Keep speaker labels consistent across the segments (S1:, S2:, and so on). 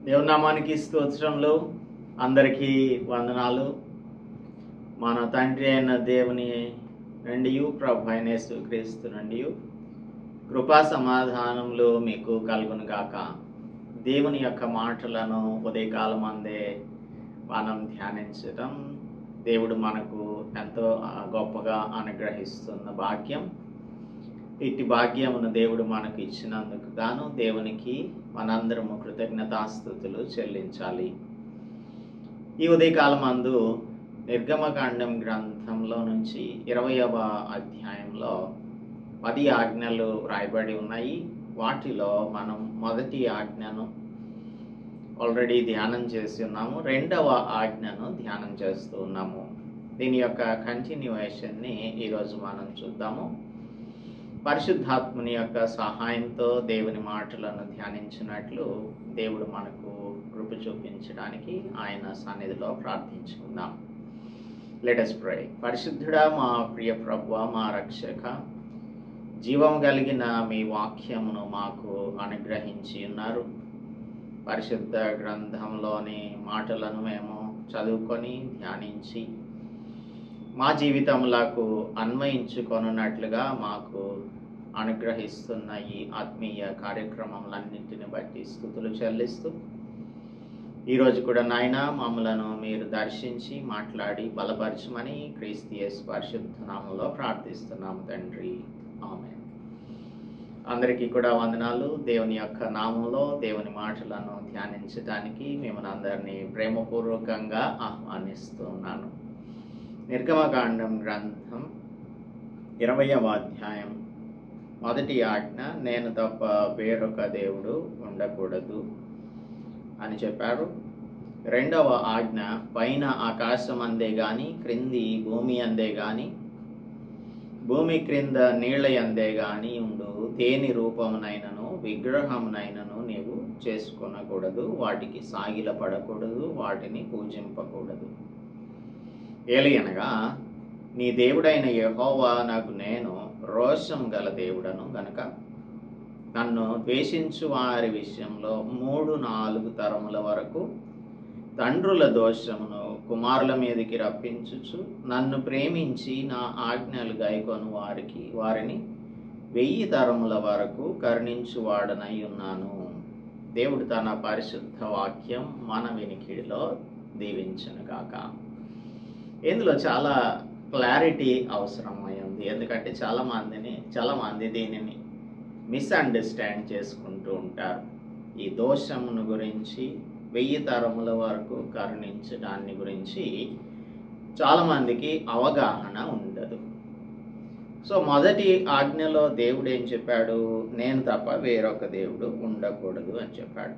S1: దేవుని నామానికి స్తోత్రములు. అందరికీ వందనాలు. మన తండ్రి అయిన దేవుని నుండి ప్రభు అయిన యేసుక్రీస్తు నుండి కృపా సమాధానములు మీకు కలుగును గాక. దేవుని యొక్క మాటలను ఉదయకాలం అందే మనం ధ్యానించటం దేవుడు మనకు ఎంతో గొప్పగా అనుగ్రహిస్తున్న భాగ్యం. ఇట్టి భాగ్యమును దేవుడు మనకు ఇచ్చినందుకు గాను దేవునికి మనందరము కృతజ్ఞతాస్తుతులు చెల్లించాలి. ఈ ఉదయకాలం అందు నిర్గమకాండం గ్రంథంలో నుంచి 20వ అధ్యాయంలో 10 ఆజ్ఞలు రాయబడి ఉన్నాయి. వాటిలో మనం మొదటి ఆజ్ఞను ఆల్రెడీ ధ్యానం చేసి ఉన్నాము. 2వ ఆజ్ఞను ధ్యానం చేస్తూ ఉన్నాము. దీని యొక్క కంటిన్యూయేషన్ని ఈరోజు మనం చూద్దాము. పరిశుద్ధాత్మని యొక్క సహాయంతో దేవుని మాటలను ధ్యానించినట్లు దేవుడు మనకు కృప చూపించడానికి ఆయన సన్నిధిలో ప్రార్థించుకుందాం. Let us pray. పరిశుద్ధుడా, మా ప్రియ ప్రభువా, మా రక్షక, జీవం కలిగిన మీ వాక్యమును మాకు అనుగ్రహించి ఉన్నారు. పరిశుద్ధ గ్రంథంలోని మాటలను మేము చదువుకొని ధ్యానించి మా జీవితములకు అన్వయించుకొనున్నట్లుగా మాకు అనుగ్రహిస్తున్న ఈ ఆత్మీయ కార్యక్రమములన్నింటిని బట్టి స్తుతులు చెల్లిస్తూ ఈరోజు కూడా నాయన మమ్మలను మీరు దర్శించి మాట్లాడి బలపరచమని క్రీస్తు యేసు పరిశుద్ధ నామములో ప్రార్థిస్తున్నాము తండ్రి. ఆమేన్. అందరికీ కూడా వందనాలు. దేవుని యొక్క నామంలో దేవుని మాటలను ధ్యానించడానికి మిమ్మల్ని అందరినీ ప్రేమపూర్వకంగా ఆహ్వానిస్తున్నాను. నిర్గమకాండం గ్రంథం 20వ అధ్యాయం మొదటి ఆజ్ఞ, నేను తప్ప వేరొక దేవుడు ఉండకూడదు అని చెప్పారు. 2వ ఆజ్ఞ, పైన ఆకాశం అందే గాని క్రింది భూమి అందే గాని భూమి క్రింద నీళ్ల అందే గాని ఉండు దేని రూపమునైనను విగ్రహమునైనను నీవు చేసుకొనకూడదు, వాటికి సాగిల పడకూడదు, వాటిని పూజింపకూడదు. ఏలయనగా నీ దేవుడైన యెహోవా నాకు నేను రోషం గల దేవుడను గనుక నన్ను ద్వేషించు వారి విషయంలో 3-4 తరముల వరకు తండ్రుల దోషమును కుమారుల మీదకి రప్పించుచు నన్ను ప్రేమించి నా ఆజ్ఞలు గైకొను వారిని 1000 తరముల వరకు కరుణించువాడనై ఉన్నాను. దేవుడు తన పరిశుద్ధ వాక్యం మన వినికిడిలో దీవించునుగాక. ఇందులో చాలా క్లారిటీ అవసరమైంది. ఎందుకంటే చాలా మంది దీనిని మిస్అండర్స్టాండ్ చేసుకుంటూ ఉంటారు. ఈ దోషమును గురించి 1000 తరముల వరకు కరుణించడాన్ని గురించి చాలామందికి అవగాహన ఉండదు. సో మొదటి ఆజ్ఞలో దేవుడు ఏం చెప్పాడు? నేను తప్ప వేరొక దేవుడు ఉండకూడదు అని చెప్పాడు.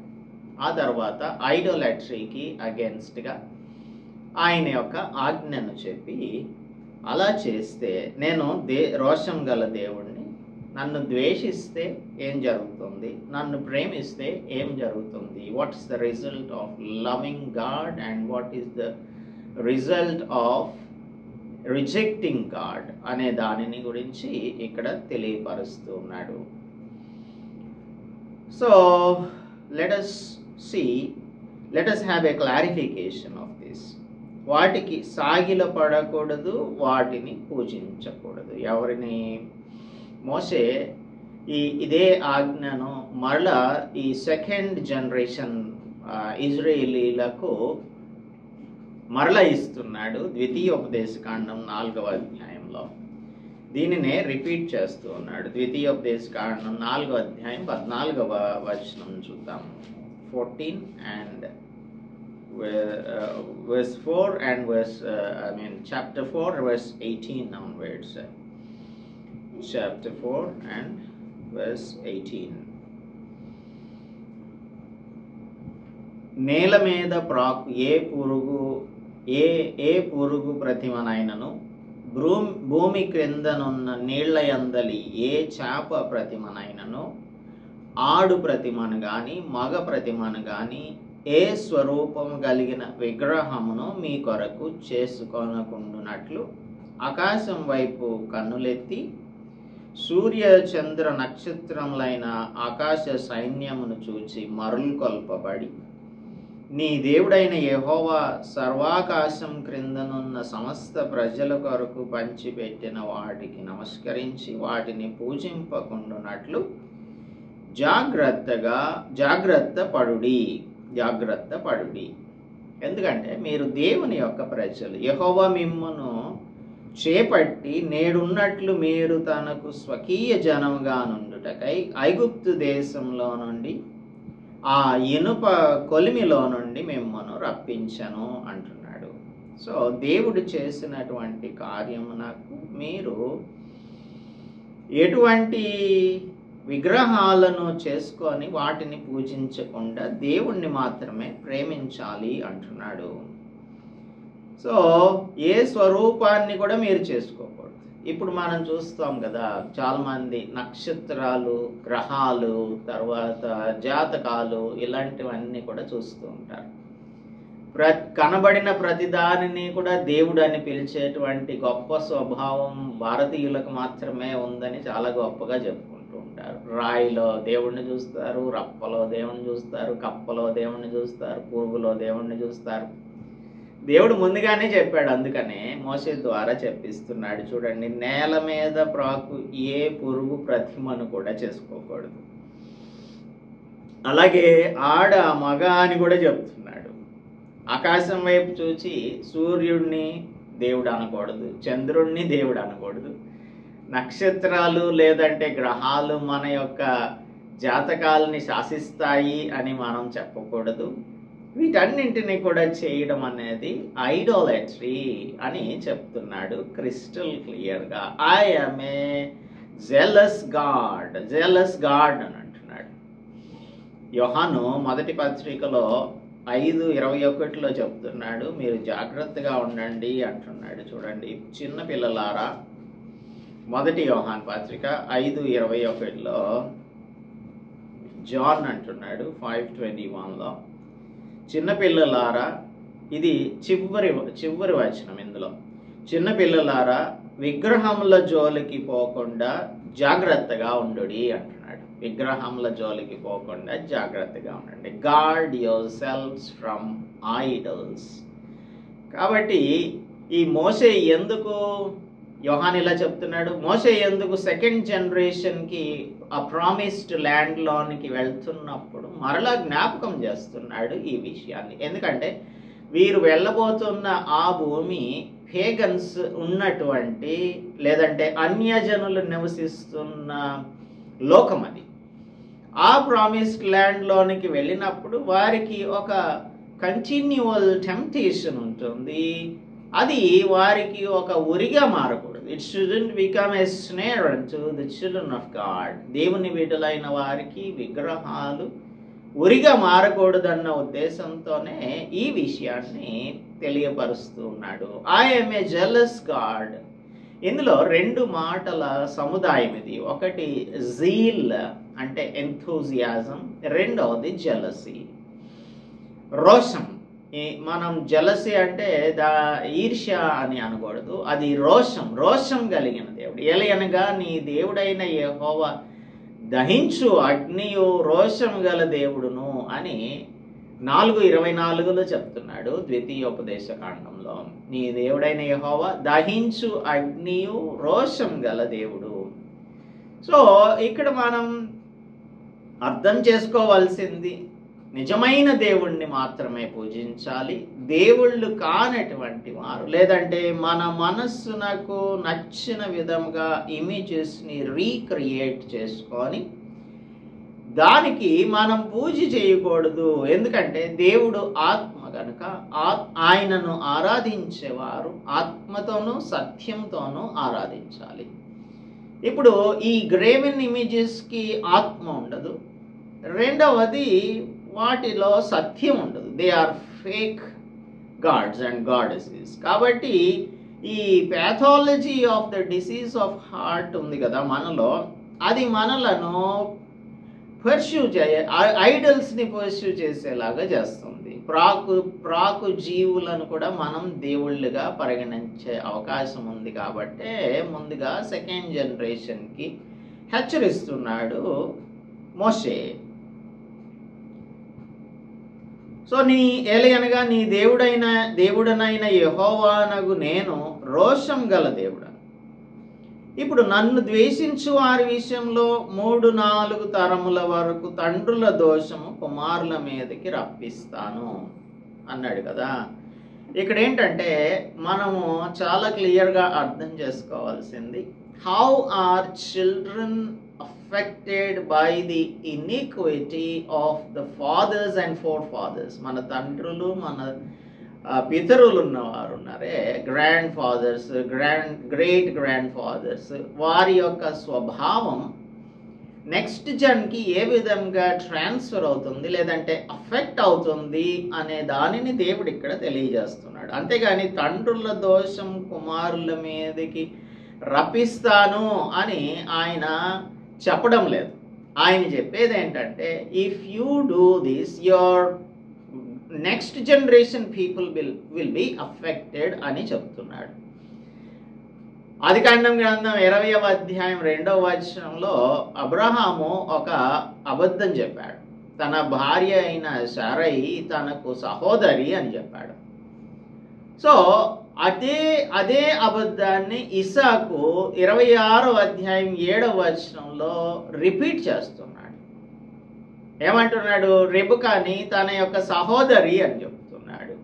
S1: ఆ తర్వాత ఐడోలాట్రీకి అగెన్స్ట్గా ఆయన యొక్క ఆజ్ఞను చెప్పి, అలా చేస్తే నేను రోషం గల దేవుడిని, నన్ను ద్వేషిస్తే ఏం జరుగుతుంది, నన్ను ప్రేమిస్తే ఏం జరుగుతుంది, what is the result of loving God and what is the result of rejecting God అనే దానిని గురించి ఇక్కడ తెలియపరుస్తూ ఉన్నాడు. So let us have a clarification of this. వాటికి సాగిల పడకూడదు, వాటిని పూజించకూడదు. ఎవరిని? మోషే ఇదే ఆజ్ఞను మరలా ఈ సెకండ్ జనరేషన్ ఇజ్రాయేలీలకు మరలా ఇస్తున్నాడు. ద్వితీయోపదేశకాండం 4వ అధ్యాయంలో దీనినే రిపీట్ చేస్తూ ఉన్నాడు. ద్వితీయోపదేశకాండం 4వ అధ్యాయం 14వ వచనం చూద్దాం. 14 and verse 4 and chapter 4 verse 18 onwards. Chapter 4 and verse 18. నేల మీద ప్రాకు ఏ పురుగు ప్రతిమనైనను భూమి క్రిందనున్న నీళ్ల యందలి ఏ చేప ప్రతిమనైనను ఆడు ప్రతిమను గాని మగ ప్రతిమను గాని ఏ స్వరూపము కలిగిన విగ్రహమును మీ కొరకు చేసుకొనకుండునట్లు ఆకాశం వైపు కన్నులెత్తి సూర్య చంద్ర నక్షత్రములైన ఆకాశ సైన్యమును చూచి మరులు కొల్పబడి నీ దేవుడైన యెహోవా సర్వాకాశం క్రిందనున్న సమస్త ప్రజల కొరకు పంచిపెట్టిన వాటికి నమస్కరించి వాటిని పూజింపకుండునట్లు జాగ్రత్త పడుడి. ఎందుకంటే మీరు దేవుని యొక్క ప్రజలు. యెహోవా మిమ్మును చేపట్టి నేడున్నట్లు మీరు తనకు స్వకీయ జనముగా నుండుటకై ఐగుప్తు దేశంలో నుండి ఆ ఇనుప కొలిమిలో నుండి మిమ్మను రప్పించను అంటున్నాడు. సో దేవుడు చేసినటువంటి కార్యమునకు మీరు ఎటువంటి విగ్రహాలను చేసుకొని వాటిని పూజించకుండా దేవుణ్ణి మాత్రమే ప్రేమించాలి అంటున్నాడు. సో ఏ స్వరూపాన్ని కూడా మీరు చేసుకోకూడదు. ఇప్పుడు మనం చూస్తాం కదా, చాలామంది నక్షత్రాలు, గ్రహాలు, తర్వాత జాతకాలు ఇలాంటివన్నీ కూడా చూస్తూ ఉంటారు. కనబడిన ప్రతి దానిని కూడా దేవుడు అని పిలిచేటువంటి గొప్ప స్వభావం భారతీయులకు మాత్రమే ఉందని చాలా గొప్పగా చెప్పుకుంటూ ఉంటారు. రాయిలో దేవుణ్ణి చూస్తారు, రప్పలో దేవుణ్ణి చూస్తారు, కప్పలో దేవుణ్ణి చూస్తారు, పురుగులో దేవుణ్ణి చూస్తారు. దేవుడు ముందుగానే చెప్పాడు, అందుకనే మోషే ద్వారా చెప్పిస్తున్నాడు. చూడండి, నేల మీద ప్రాకు ఏ పురుగు ప్రతిమను కూడా చేసుకోకూడదు. అలాగే ఆడ మగ అని కూడా చెప్తున్నాడు. ఆకాశం వైపు చూచి సూర్యుడిని దేవుడు అనకూడదు, చంద్రుడిని దేవుడు అనకూడదు, నక్షత్రాలు లేదంటే గ్రహాలు మన యొక్క జాతకాలని శాసిస్తాయి అని మనం చెప్పకూడదు. వీటన్నింటినీ కూడా చేయడం అనేది ఐడోలట్రీ అని చెప్తున్నాడు క్రిస్టల్ క్లియర్గా. I am a jealous God అని అంటున్నాడు. యోహాను మొదటి పత్రికలో 5:21 చెప్తున్నాడు, మీరు జాగ్రత్తగా ఉండండి అంటున్నాడు. చూడండి, చిన్న పిల్లలారా, మొదటి యోహాను పత్రిక 5:21 జాన్ అంటున్నాడు 5:21లో, చిన్నపిల్లలారా, ఇది చివరి వచనం ఇందులో, చిన్నపిల్లలారా విగ్రహముల జోలికి పోకుండా జాగ్రత్తగా ఉండుడి అంటున్నాడు. విగ్రహముల జోలికి పోకుండా జాగ్రత్తగా ఉండండి. Guard yourselves from idols. కాబట్టి ఈ మోషే ఎందుకు, యోహాను ఇలా చెప్తున్నాడు, మోషే ఎందుకు సెకండ్ జనరేషన్కి ఆ ప్రామిస్డ్ ల్యాండ్లోనికి వెళ్తున్నప్పుడు మరలా జ్ఞాపకం చేస్తున్నాడు ఈ విషయాన్ని. ఎందుకంటే వీరు వెళ్ళబోతున్న ఆ భూమి పేగన్స్ ఉన్నటువంటి, లేదంటే అన్యజనులు నివసిస్తున్న లోకం అది. ఆ ప్రామిస్డ్ ల్యాండ్లోనికి వెళ్ళినప్పుడు వారికి ఒక కంటిన్యూవల్ టెంప్టేషన్ ఉంటుంది. అది వారికి ఒక ఉరిగా మారకూడదు. It shouldn't become a snare to the children of God. దేవుని బిడ్డలైన వారికి విగ్రహాలు ఉరిగా మారకూడదన్న ఉద్దేశంతోనే ఈ విషయాన్ని తెలియపరుస్తూ ఉన్నాడు. I am a jealous God. ఇందులో 2 మాటల సముదాయం ఇది. ఒకటి జీల్ అంటే ఎంథూజియాజం, రెండవది జెలసీ, రోషం. మనం జలసి అంటే ఈర్ష్య అని అనకూడదు, అది రోషం కలిగిన దేవుడు. ఎలయనగా నీ దేవుడైన యెహోవా దహించు అగ్నియు రోషం గల దేవుడును అని 4:24 చెప్తున్నాడు ద్వితీయోపదేశ కాండంలో. నీ దేవుడైన యెహోవా దహించు అగ్నియు రోషం గల దేవుడు. సో ఇక్కడ మనం అర్థం చేసుకోవాల్సింది, నిజమైన దేవుణ్ణి మాత్రమే పూజించాలి. దేవుళ్ళు కానటువంటి వారు, లేదంటే మన మనస్సునకు నచ్చిన విధంగా ఇమేజెస్ని రీక్రియేట్ చేసుకొని దానికి మనం పూజ చేయకూడదు. ఎందుకంటే దేవుడు ఆత్మ కనుక ఆయనను ఆరాధించేవారు ఆత్మతోనూ సత్యంతోనూ ఆరాధించాలి. ఇప్పుడు ఈ గ్రేవెన్ ఇమేజెస్కి ఆత్మ ఉండదు, రెండవది వాటిలో సత్యం ఉండదు. They are fake gods and goddesses. కాబట్టి ఈ pathology of the disease of heart ఉంది కదా మనలో, అది మనలను ఐడల్స్ని పర్స్యూ చేసేలాగా చేస్తుంది. ప్రాకు జీవులను కూడా మనం దేవుళ్ళుగా పరిగణించే అవకాశం ఉంది. కాబట్టే ముందుగా సెకండ్ జనరేషన్కి హెచ్చరిస్తున్నాడు మోషే. సో ఏలయనగా నీ దేవుడనైన యెహోవానగు నేను రోషం గల దేవుడను. ఇప్పుడు నన్ను ద్వేషించు వారి విషయంలో 3-4 తరముల వరకు తండ్రుల దోషము కుమారుల మీదకి రప్పిస్తాను అన్నాడు కదా. ఇక్కడ ఏంటంటే మనము చాలా క్లియర్గా అర్థం చేసుకోవాల్సింది, how are children affected by the iniquity of the fathers and forefathers. మన తండ్రులు, మన పితరులు ఉన్నవారు ఉన్నారే, grandfathers, great grandfathers, వారి యొక్క స్వభావం నెక్స్ట్ జన్కి ఏ విధంగా ట్రాన్స్ఫర్ అవుతుంది లేదంటే అఫెక్ట్ అవుతుంది అనే దానిని దేవుడు ఇక్కడ తెలియజేస్తున్నాడు. అంతేగాని తండ్రుల దోషం కుమారుల మీదకి రప్పిస్తాను అని ఆయన చెప్పడం లేదు. ఆయన చెప్పేది ఏంటంటే, if you do this your next generation people will be affected అని చెప్తున్నాడు. ఆదికాండం గ్రంథం 20వ అధ్యాయం 2వ వచనంలో అబ్రహాము ఒక అబద్ధం చెప్పాడు. తన భార్య అయిన శారయి తనకు సహోదరి అని చెప్పాడు. సో అదే అబద్ధాన్ని ఇసాకు 26వ అధ్యాయం 7వ వచనంలో రిపీట్ చేస్తున్నాడు. ఏమంటున్నాడు? రెబెకాని తన యొక్క సహోదరి అని చెప్తున్నాడు,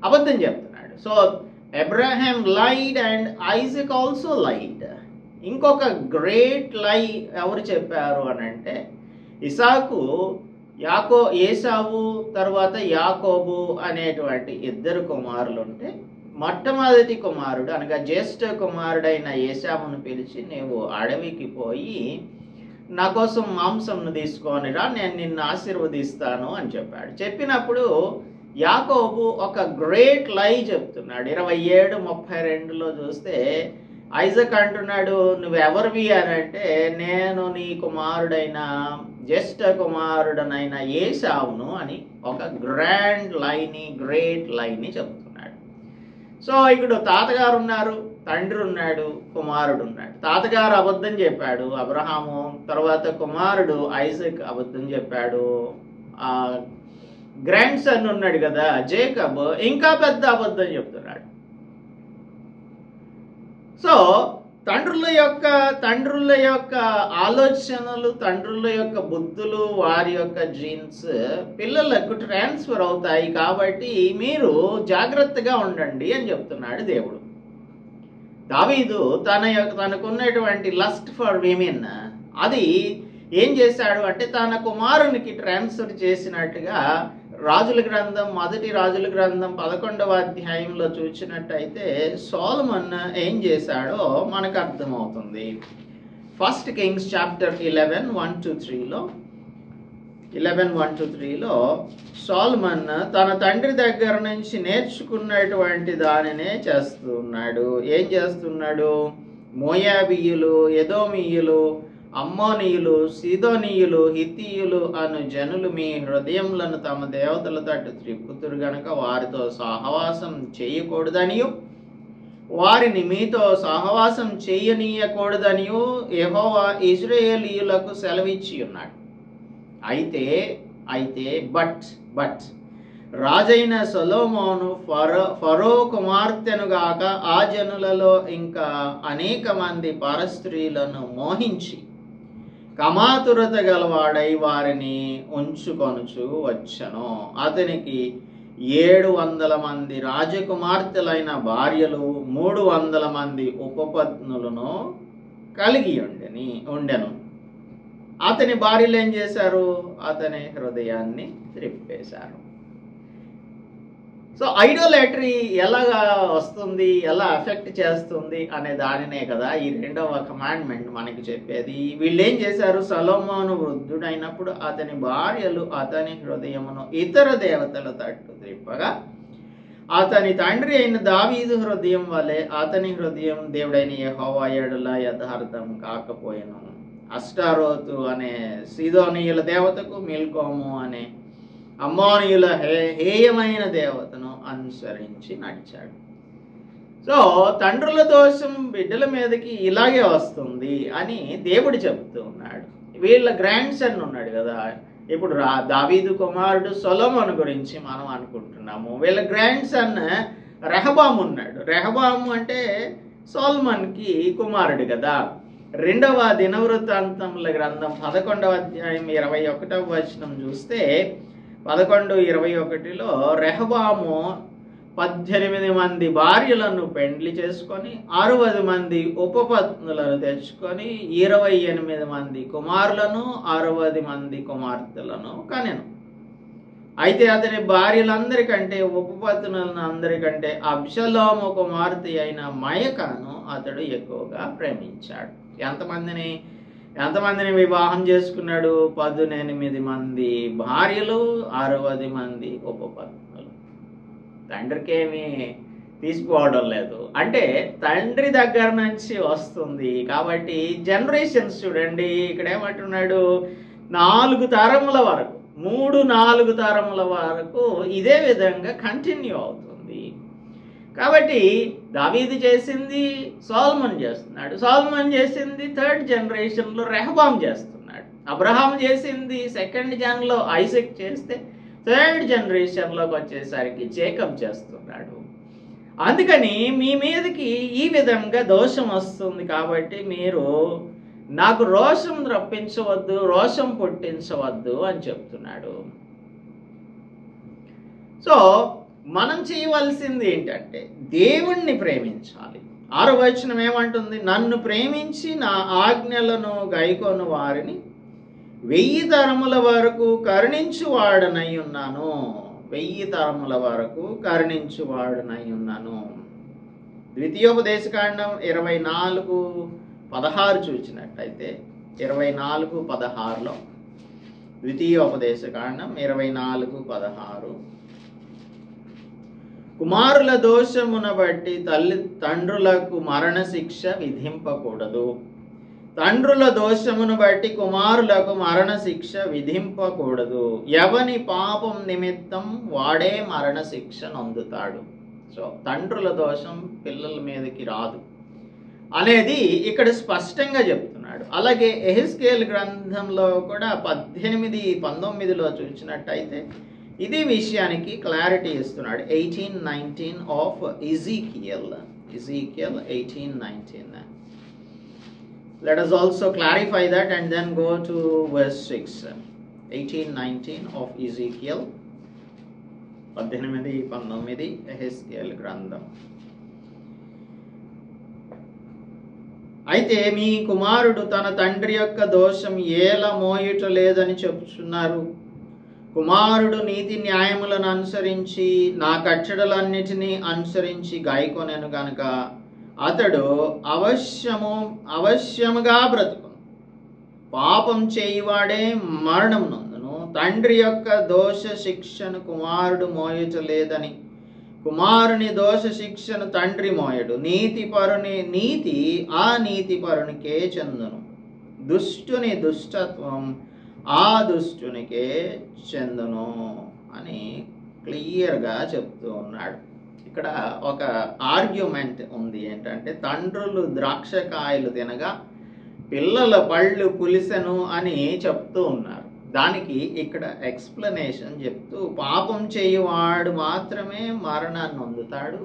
S1: అబద్ధం చెప్తున్నాడు. So Abraham lied and Isaac also lied. ఇంకొక గ్రేట్ లై ఎవరు చెప్పారు అని అంటే, ఇసాకు ఏసావు తర్వాత యాకోబు అనేటువంటి 2 కుమారులు ఉంటే, మొట్టమొదటి కుమారుడు అనగా జ్యేష్ఠ కుమారుడైన ఏసావును పిలిచి, నీవు అడవికి పోయి నా కోసం మాంసంను తీసుకొనిరా, నేను నిన్ను ఆశీర్వదిస్తాను అని చెప్పాడు. చెప్పినప్పుడు యాకోబు ఒక గ్రేట్ లై చెప్తున్నాడు. 27:32లో చూస్తే ఐజాక్ అంటున్నాడు, నువ్వెవరివి అని అంటే, నేను నీ కుమారుడైన జ్యేష్ఠ కుమారుడనైన ఏసావును అని ఒక గ్రేట్ లైని చెప్తున్నాడు. సో ఇక్కడ తాతగారు ఉన్నారు, తండ్రి ఉన్నాడు, కుమారుడు ఉన్నాడు. తాతగారు అబద్ధం చెప్పాడు అబ్రహాము, తర్వాత కుమారుడు ఐజాక్ అబద్ధం చెప్పాడు. గ్రాండ్ సన్ ఉన్నాడు కదా జేకబ్, ఇంకా పెద్ద అబద్ధం చెప్తున్నాడు. సో తండ్రుల యొక్క ఆలోచనలు, తండ్రుల యొక్క బుద్ధులు, వారి యొక్క జీన్స్ పిల్లలకు ట్రాన్స్ఫర్ అవుతాయి. కాబట్టి మీరు జాగ్రత్తగా ఉండండి అని చెప్తున్నాడు దేవుడు. దావీదు తనకున్నటువంటి లస్ట్ ఫర్ విమెన్ అది ఏం చేశాడు అంటే, తన కుమారునికి ట్రాన్స్ఫర్ చేసినట్టుగా మొదటి రాజుల గ్రంథం 11వ అధ్యాయంలో చూసినట్టయితే సోలొమన్ ఏం చేశాడో మనకు అర్థమవుతుంది. 1 Kings chapter 11:1-3లో సోలొమన్ తన తండ్రి దగ్గర నుంచి నేర్చుకున్నటువంటి దానినే చేస్తున్నాడు. ఏం చేస్తున్నాడు? మోయాబీయులు, ఎదోమీయులు, అమ్మోనీయులు, సీదోనీయులు, హిత్తీయులు అను జనులు మీ హృదయములను తమ దేవతల తట్టు త్రిప్పుతురు గనక వారితో సహవాసం చేయకూడదనియు వారిని మీతో సహవాసం చేయనీయకూడదనియు యెహోవా ఇశ్రాయేలీయులకు సెలవిచ్చి ఉన్నాడు. అయితే బట్ రాజైన సొలొమోను ఫరో కుమార్తెను గాక ఆ జనులలో ఇంకా అనేక మంది పరస్త్రీలను మోహించి కమాతురత గలవాడై వారిని ఉంచుకొనుచు వచ్చెను. అతనికి 700 మంది రాజకుమార్తెలైన భార్యలు, 300 మంది ఉపపత్నులను కలిగి ఉండెను. అతని భార్యలు ఏం చేశారు? అతని హృదయాన్ని త్రిప్పేశారు. సో ఐడోలాట్రీ ఎలాగా వస్తుంది, ఎలా ఎఫెక్ట్ చేస్తుంది అనే దానినే కదా ఈ 2వ కమాండ్మెంట్ మనకి చెప్పేది. వీళ్ళు ఏం చేశారు? సొలొమోను వృద్ధుడైనప్పుడు అతని భార్యలు అతని హృదయమును ఇతర దేవతల తట్టు త్రిప్పగా అతని తండ్రి అయిన దావీదు హృదయం వలె అతని హృదయం దేవుడైన యెహోవా యెడల యథార్థం కాకపోయెను. అష్టారోతు అనే సీదోనీయుల దేవతకు, మిల్కోము అనే అమ్మోనీయుల హేయమైన దేవతను అనుసరించి నడిచాడు. సో తండ్రుల దోషం బిడ్డల మీదకి ఇలాగే వస్తుంది అని దేవుడు చెప్తూ ఉన్నాడు. వీళ్ళ గ్రాండ్ సన్ ఉన్నాడు కదా ఇప్పుడు దావీదు కుమారుడు సొలొమోను గురించి మనం అనుకుంటున్నాము. వీళ్ళ గ్రాండ్ సన్ రెహబాము ఉన్నాడు. రెహబాము అంటే సొలొమోన్కి కుమారుడు కదా. 2వ దినవృత్తాంతముల గ్రంథం 11వ అధ్యాయం 21వ వచనం చూస్తే 11:21లో రెహబాము 18 మంది భార్యలను పెండ్లి చేసుకొని 60 మంది ఉపపత్నులను తెచ్చుకొని 28 మంది కుమారులను 60 మంది కుమార్తెలను కనెను. అయితే అతని భార్యలందరికంటే ఉపపత్నులను అందరికంటే అబ్షలోము కుమార్తె అయిన మయకను అతడు ఎక్కువగా ప్రేమించాడు. ఎంతమందిని వివాహం చేసుకున్నాడు? 18 మంది భార్యలు, 60 మంది ఉపపత్నులు. తండ్రికి ఏమీ తీసిపోవడం లేదు, అంటే తండ్రి దగ్గర నుంచి వస్తుంది కాబట్టి. జనరేషన్స్ చూడండి, ఇక్కడ ఏమంటున్నాడు, 4 తరముల వరకు, 3-4 తరముల వరకు ఇదే విధంగా కంటిన్యూ అవుతుంది. కాబట్టి దావీదు చేసింది సొలొమోను చేస్తున్నాడు, సొలొమోను చేసింది 3rd జనరేషన్లో రెహబాం చేస్తున్నాడు, అబ్రహాం చేసింది 2nd జనలో ఐజాక్ చేస్తే 3rd జనరేషన్లోకి వచ్చేసరికి జేకబ్ చేస్తున్నాడు. అందుకని మీ మీదకి ఈ విధంగా దోషం వస్తుంది కాబట్టి మీరు నాకు రోషం రప్పించవద్దు, రోషం పుట్టించవద్దు అని చెప్తున్నాడు. సో మనం చేయవలసింది ఏంటంటే దేవుణ్ణి ప్రేమించాలి. 6వ వచనం ఏమంటుంది? నన్ను ప్రేమించి నా ఆజ్ఞలను గైకొను వారిని 1000 తరముల వరకు కరుణించువాడనై ఉన్నాను. 1000 తరముల వరకు కరుణించువాడనై ఉన్నాను. ద్వితీయోపదేశకాండం 24:16 చూసినట్టయితే 24:16లో ద్వితీయోపదేశకాండం 24:16 కుమారుల దోషమున బట్టి తండ్రులకు మరణశిక్ష విధింపకూడదు. తండ్రుల దోషమును బట్టి కుమారులకు మరణశిక్ష విధింపకూడదు. ఎవని పాపం నిమిత్తం వాడే మరణశిక్ష నొందుతాడు. సో తండ్రుల దోషం పిల్లల మీదకి రాదు అనేది ఇక్కడ స్పష్టంగా చెప్తున్నాడు. అలాగే ఎహెజ్కేలు గ్రంథంలో కూడా 18:19లో చూసినట్టయితే ఇదే విషయానికి క్లారిటీ ఇస్తున్నాడు. 18:19 of Ezekiel 18:19. Let us also clarify that and then go to verse 6. 18:19 of Ezekiel. 18:19 Ezekiel గ్రంథం. అయితే మీ కుమారుడు తన తండ్రి యొక్క దోషం ఏలా మోయుట లేదని చెప్తున్నారు. కుమారుడు నీతి న్యాయములను అనుసరించి నా కట్టడలన్నిటినీ అనుసరించి గాయకొనెను గనుక అతడు అవశ్యముగా బ్రతుకును. పాపం చేయువాడే మరణం నందును. తండ్రి యొక్క దోష శిక్షను కుమారుడు మోయచలేదని కుమారుని దోష శిక్షను తండ్రి మోయడు. నీతి ఆ నీతిపరునికే చెందును. దుష్టుని దుష్టత్వం ఆ దుష్టునికే చెందును అని క్లియర్గా చెప్తూ ఉన్నాడు. ఇక్కడ ఒక ఆర్గ్యుమెంట్ ఉంది ఏంటంటే, తండ్రులు ద్రాక్షకాయలు తినగా పిల్లల పళ్ళు పులిసెను అని చెప్తూ ఉన్నారు. దానికి ఇక్కడ ఎక్స్ప్లెనేషన్ చెప్తూ పాపం చేయువాడు మాత్రమే మరణాన్ని పొందుతాడు,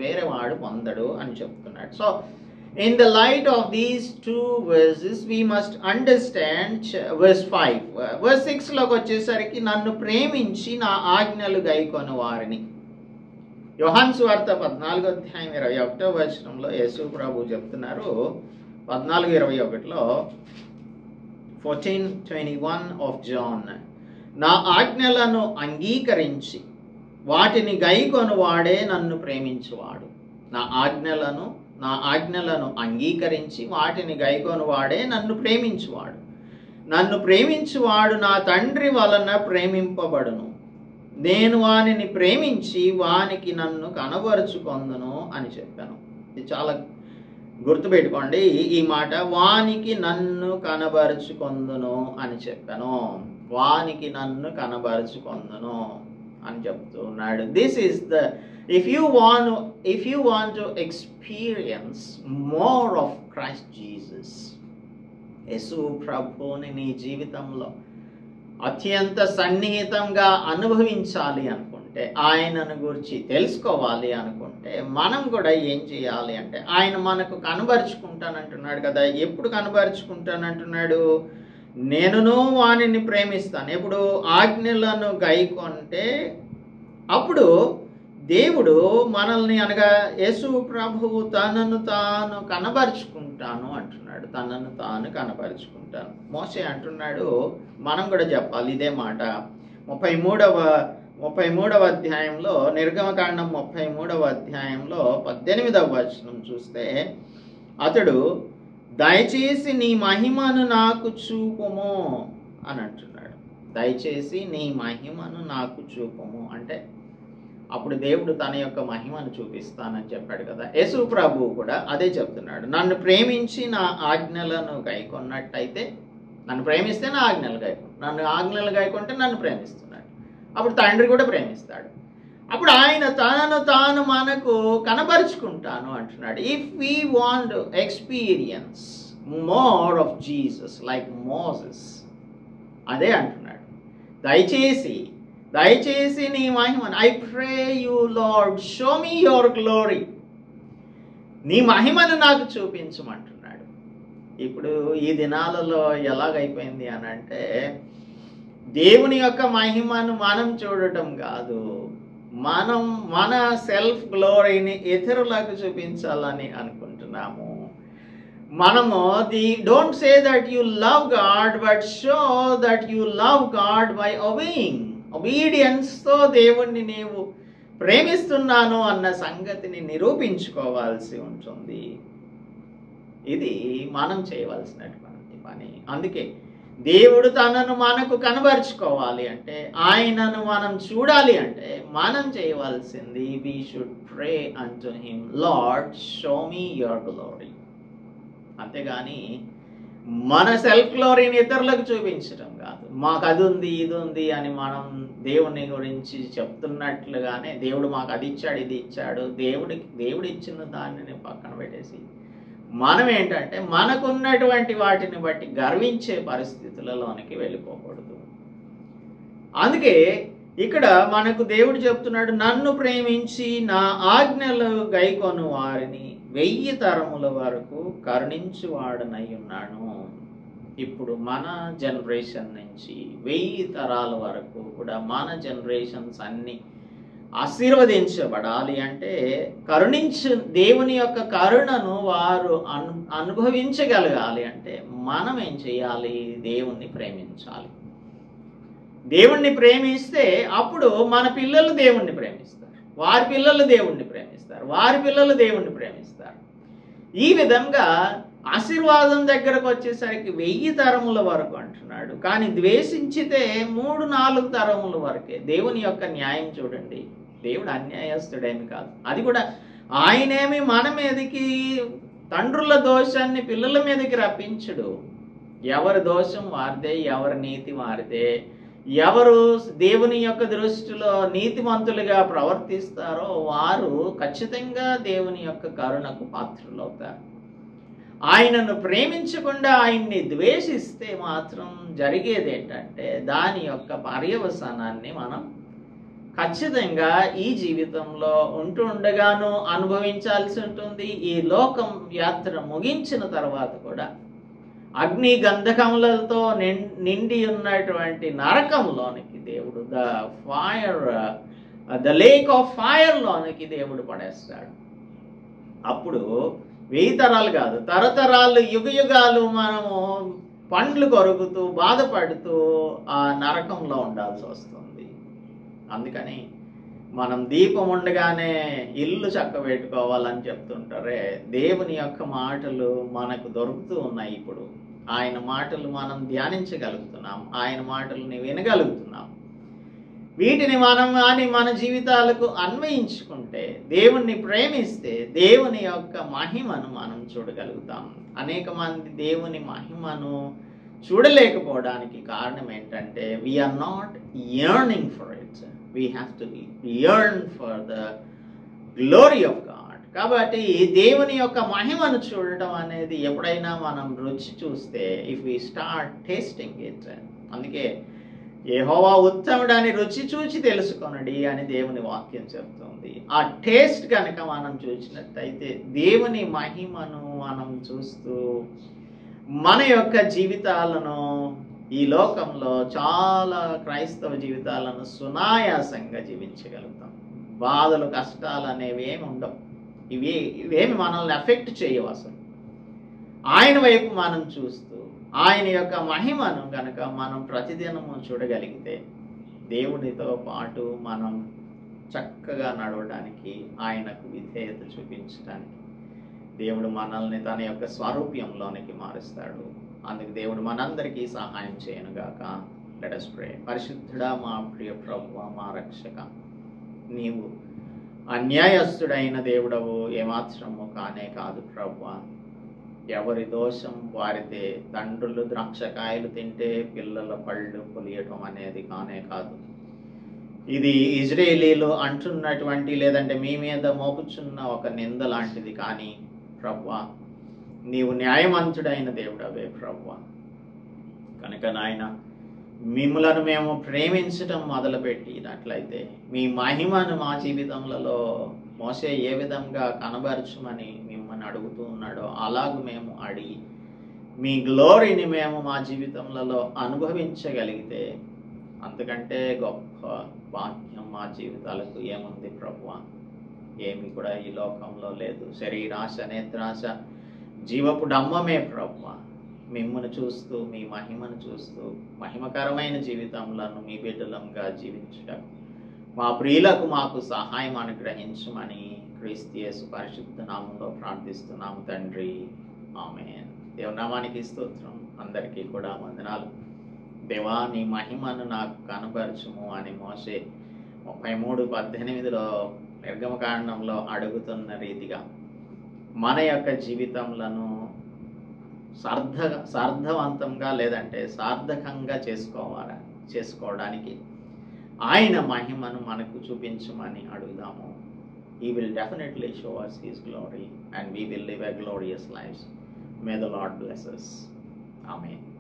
S1: వేరే వాడు పొందడు అని చెప్తున్నాడు. So in the light of these two verses we must understand verse 5. verse 6లోకి వచ్చేసరికి నన్ను ప్రేమించి నా ఆజ్ఞలు గైకొను వారిని. యోహాను సువార్త 14:21 యేసు ప్రభు చెప్తున్నారు. 14:21లో 14:21 ఆఫ్ జాన్, నా ఆజ్ఞలను అంగీకరించి వాటిని గైకొను వాడే నన్ను ప్రేమించువాడు. నా ఆజ్ఞలను అంగీకరించి వాటిని గైకొను వాడే నన్ను ప్రేమించువాడు. నన్ను ప్రేమించువాడు నా తండ్రి వలన ప్రేమింపబడును. నేను వానిని ప్రేమించి వానికి నన్ను కనబరుచుకొందును అని చెప్పాను. ఇది చాలా గుర్తుపెట్టుకోండి ఈ మాట, వానికి నన్ను కనబరుచుకొందును అని చెప్పాను. వానికి నన్ను కనబరుచుకొందును అని చెప్తున్నాడు. This is the if you want to experience more of Christ Jesus, యేసు ప్రభువుని నీ జీవితంలో అత్యంత సన్నిహితంగా అనుభవించాలి అనుకుంటే, ఆయనను గురించి తెలుసుకోవాలి అనుకుంటే, మనం కూడా ఏం చేయాలి అంటే, ఆయన మనకు కనబరుచుకుంటానంటున్నాడు కదా. ఎప్పుడు కనబరుచుకుంటానంటున్నాడు? నేనును వానిని ప్రేమిస్తాను. ఎప్పుడు? ఆజ్ఞలను గైకొంటే అప్పుడు దేవుడు మనల్ని, అనగా యేసు ప్రభువు తనను తాను కనబరుచుకుంటాను అంటున్నాడు. తనను తాను కనబరుచుకుంటాను. మోషే అంటున్నాడు, మనం కూడా చెప్పాలి ఇదే మాట. 33వ అధ్యాయంలో, నిర్గమకాండం 33వ అధ్యాయంలో 18వ వచనం చూస్తే, అతడు దయచేసి నీ మహిమను నాకు చూపుము అని అంటున్నాడు. దయచేసి నీ మహిమను నాకు చూపుము అంటే, అప్పుడు దేవుడు తన యొక్క మహిమను చూపిస్తానని చెప్పాడు కదా. యేసు ప్రభువు కూడా అదే చెప్తున్నాడు. నన్ను ప్రేమించి నా ఆజ్ఞలను గైకొన్నట్టయితే, నన్ను ప్రేమిస్తే నా ఆజ్ఞలు గైకొ, నన్ను ఆజ్ఞలు గైకొంటే నన్ను ప్రేమిస్తున్నాడు. అప్పుడు తండ్రి కూడా ప్రేమిస్తాడు. అప్పుడు ఆయన తనను తాను మనకు కనబరుచుకుంటాను అంటున్నాడు. If we want experience more of Jesus like Moses, అదే అంటున్నాడు. దయచేసి నీ మహిమను, I pray you lord show me your glory, నీ మహిమను నాకు చూపించమంటున్నాడు. ఇప్పుడు ఈ దినాలలో ఎలాగైపోయింది అని అంటే, దేవుని యొక్క మహిమను మనం చూడటం కాదు, మనం మన సెల్ఫ్ గ్లోరీని ఇతరులకు చూపించాలని అనుకుంటున్నాము. మనము don't say that you love God, but show that you love God by obeying. ఒబీడియన్స్తో దేవుణ్ణి నీవు ప్రేమిస్తున్నాను అన్న సంగతిని నిరూపించుకోవాల్సి ఉంటుంది. ఇది మనం చేయవలసినటువంటి పని. అందుకే దేవుడు తనను మనకు కనబరుచుకోవాలి అంటే, ఆయనను మనం చూడాలి అంటే, మనం చేయవలసింది we should pray unto him, Lord show me your glory. అంతేగాని మన సెల్ఫ్ గ్లోరీని ఇతరులకు చూపించడం కాదు. మాకు అది ఉంది ఇది ఉంది అని మనం దేవుని గురించి చెప్తున్నట్లుగానే, దేవుడు మాకు అది ఇచ్చాడు ఇది ఇచ్చాడు, దేవుడు ఇచ్చిన దానిని పక్కన పెట్టేసి మనం ఏంటంటే మనకున్నటువంటి వాటిని బట్టి గర్వించే పరిస్థితులలోనికి వెళ్ళిపోకూడదు. అందుకే ఇక్కడ మనకు దేవుడు చెప్తున్నాడు, నన్ను ప్రేమించి నా ఆజ్ఞలు గైకొను వారిని 1000 తరముల వరకు కరుణించువాడనై ఉన్నాను. ఇప్పుడు మన జనరేషన్ నుంచి 1000 తరాల వరకు కూడా మన జనరేషన్స్ అన్నీ ఆశీర్వదించబడాలి అంటే, దేవుని యొక్క కరుణను వారు అనుభవించగలగాలి అంటే మనం ఏం చేయాలి? దేవుణ్ణి ప్రేమించాలి. దేవుణ్ణి ప్రేమిస్తే అప్పుడు మన పిల్లలు దేవుణ్ణి ప్రేమిస్తారు, వారి పిల్లలు దేవుణ్ణి ప్రేమిస్తారు, వారి పిల్లలు దేవుణ్ణి ప్రేమిస్తారు. ఈ విధంగా ఆశీర్వాదం దగ్గరకు వచ్చేసరికి 1000 తరముల వరకు అంటున్నాడు. కానీ ద్వేషించితే 3-4 తరముల వరకే. దేవుని యొక్క న్యాయం చూడండి, దేవుడు అన్యాయస్తుడేమి కాదు. అది కూడా ఆయనేమి మన మీదకి తండ్రుల దోషాన్ని పిల్లల మీదకి రప్పించడు. ఎవరి దోషం వారిదే, ఎవరి నీతి వారిదే. ఎవరు దేవుని యొక్క దృష్టిలో నీతిమంతులుగా ప్రవర్తిస్తారో వారు ఖచ్చితంగా దేవుని యొక్క కరుణకు పాత్రులవుతారు. ఆయనను ప్రేమించకుండా ఆయన్ని ద్వేషిస్తే మాత్రం జరిగేది ఏంటంటే, దాని యొక్క పర్యవసానాన్ని మనం ఖచ్చితంగా ఈ జీవితంలో ఉండగాను అనుభవించాల్సి ఉంటుంది. ఈ లోకం యాత్ర ముగించిన తర్వాత కూడా అగ్ని గంధకములతో నిండి ఉన్నటువంటి నరకంలోనికి దేవుడు, ద లేక్ ఆఫ్ ఫైర్ లోనికి దేవుడు పడేస్తాడు. అప్పుడు 1000 తరాలు కాదు, తరతరాలు యుగాలు మనము పండ్లు కొరుకుతూ బాధపడుతూ ఆ నరకంలో ఉండాల్సి వస్తుంది. అందుకని మనం దీపం ఉండగానే ఇల్లు చక్కబెట్టుకోవాలని చెప్తుంటారే, దేవుని యొక్క మాటలు మనకు దొరుకుతూ ఉన్నాయి. ఇప్పుడు ఆయన మాటలు మనం ధ్యానించగలుగుతున్నాం, ఆయన మాటలని వినగలుగుతున్నాం. వీటిని మనం కానీ మన జీవితాలకు అన్వయించుకుంటే, దేవుణ్ణి ప్రేమిస్తే దేవుని యొక్క మహిమను మనం చూడగలుగుతాం. అనేక మంది దేవుని మహిమను చూడలేకపోవడానికి కారణం ఏంటంటే, we are not yearning for it. We have to yearn for the glory of God. కాబట్టి దేవుని యొక్క మహిమను చూడటం అనేది ఎప్పుడైనా మనం రుచి చూస్తే, if we start tasting it, అందుకే యెహోవా ఉత్తముడని రుచి చూచి తెలుసుకొనడి అని దేవుని వాక్యం చెప్తుంది. ఆ టేస్ట్ కనుక మనం చూసినట్టయితే దేవుని మహిమను మనం చూస్తూ మన యొక్క జీవితాలను ఈ లోకంలో చాలా క్రైస్తవ జీవితాలను సునాయాసంగా జీవించగలుగుతాం. బాధలు కష్టాలు అనేవి ఏమి ఉండవు. ఇవేమి మనల్ని ఎఫెక్ట్ చేయవు. అసలు ఆయన వైపు మనం చూస్తూ ఆయన యొక్క మహిమను కనుక మనం ప్రతిదినము చూడగలిగితే దేవునితో పాటు మనం చక్కగా నడవడానికి, ఆయనకు విధేయత చూపించడానికి దేవుడు మనల్ని తన యొక్క స్వరూప్యంలోనికి మారుస్తాడు. అందుకు దేవుడు మనందరికీ సహాయం చేయనుగాక. Let us pray. పరిశుద్ధుడా, మా ప్రియ ప్రభువా, మా రక్షక, నీవు అన్యాయస్తుడైన దేవుడవు ఏమాత్రము కానే కాదు ప్రభువా. ఎవరి దోషం వారిదే. తండ్రులు ద్రాక్షకాయలు తింటే పిల్లల పళ్ళు పొలియటం అనేది కానే కాదు. ఇది ఇజ్రాయేలీలు అంటున్నటువంటి, లేదంటే మీ మీద మోపుచున్న ఒక నింద లాంటిది. కానీ ప్రభువా, నీవు న్యాయవంతుడైన దేవుడవే ప్రభువా. కనుక నాయన, మిమ్ములను మేము ప్రేమించటం మొదలుపెట్టినట్లయితే మీ మహిమను మా జీవితంలో మోసే ఏ విధంగా కనబరచమని మిమ్మల్ని అడుగుతూ ఉన్నాడో అలాగూ మేము అడిగి మీ గ్లోరీని మేము మా జీవితంలో అనుభవించగలిగితే అంతకంటే గొప్ప భాగ్యం మా జీవితాలకు ఏముంది ప్రభువా? ఏమి కూడా ఈ లోకంలో లేదు. శరీరాశ, నేత్రాశ, జీవపు డమ్మమే ప్రభువా. మిమ్మల్ని చూస్తూ, మీ మహిమను చూస్తూ మహిమకరమైన జీవితంలో మీ బిడ్డలంగా జీవించడం మా ప్రియులకు మాకు సహాయం అనుగ్రహించమని క్రీస్తు యేసు పరిశుద్ధ నామంలో ప్రార్థిస్తున్నాము తండ్రి. ఆమేన్. దేవుని నామానికి స్తోత్రం. అందరికీ కూడా వందనాలు. దేవా, నీ మహిమను నాకు కనపరచుము అని మోషే 33:18 నిర్గమకాండంలో అడుగుతున్న రీతిగా మన యొక్క జీవితంలో సార్థవంతంగా, లేదంటే సార్థకంగా చేసుకోవడానికి ఆయన మహిమను మనకు చూపించమని అడుగుదాము. He will definitely show us His glory and we will live a glorious lives. May the Lord bless us. Amen.